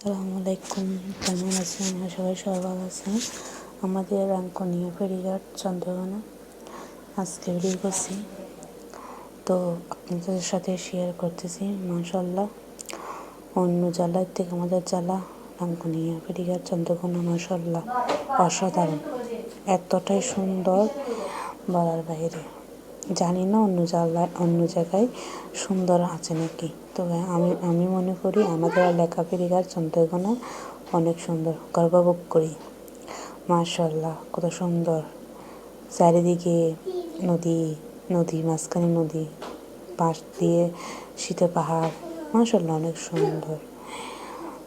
আসসালামু আলাইকুম, কেমন আছেন? সবাই ভালো আছেন। আমাদের রাঙ্গুনিয়া ফেরিঘাট চন্দ্রকোনা আজকে ভিডিও করছি, তো আপনাদের সাথে শেয়ার করতেছি। মাশাআল্লাহ, অন্য জেলার থেকে আমাদের জেলা রাঙ্গুনিয়া ফেরিঘাট চন্দ্রকোনা মাশাআল্লাহ অসাধারণ, এতটাই সুন্দর বলার বাইরে। জানি না অন্য জায়গায় সুন্দর আছে নাকি, তবে আমি মনে করি আমাদের এলাকা ফেরিঘাট চন্দ্রকোনা অনেক সুন্দর, গর্ববোধ করি। মাশাআল্লাহ, কত সুন্দর, চারিদিকে নদী মাঝখানে নদী, পাশ দিয়ে শীতের পাহাড়, মাশাআল্লাহ অনেক সুন্দর।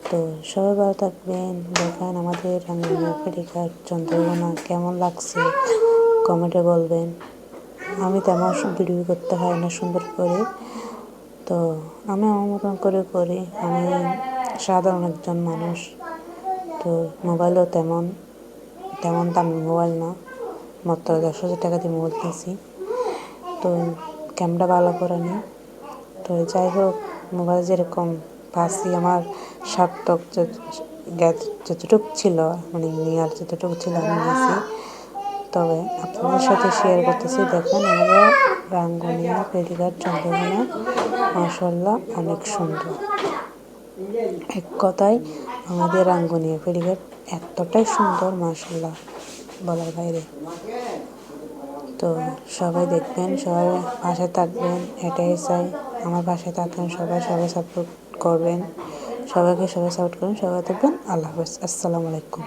তো সবাই ভালো থাকবেন। দেখেন আমাদের রাঙ্গুনিয়া ফেরিঘাট চন্দ্রকোনা কেমন লাগছে কমেন্টে বলবেন। আমি তেমন ভিডিও করতে হয় না সুন্দর করে, তো আমি আমার মতন করে করি। আমি সাধারণ একজন মানুষ, তো মোবাইলও তেমন দামি মোবাইল না, মাত্র 10,000 টাকা দিয়ে মোবাইল কিনছি, তো ক্যামেরা ভালো করে নি। তো যাই হোক, মোবাইল যেরকম পাচ্ছি আমার সার্থক যতটুকু ছিল, মানে নেওয়ার যতটুকু ছিল আমি নিয়েছি। তবে আপনাদের সাথে শেয়ার করতেছি। দেখেন আমাদের রাঙ্গুনিয়া ফেরিঘাট চন্দ্রকোনা মাশাআল্লাহ অনেক সুন্দর। এক কথায় আমাদের রাঙ্গুনিয়া ফেরিঘাট এতটাই সুন্দর, মাশাআল্লাহ বলার বাইরে। তো সবাই দেখবেন, সবাই পাশে থাকবেন, এটাই চাই। আমার পাশে থাকেন সবাই সাপোর্ট করবেন, সবাই সাপোর্ট করেন। সবাই থাকবেন। আল্লাহ হাফেজ, আসসালামু আলাইকুম।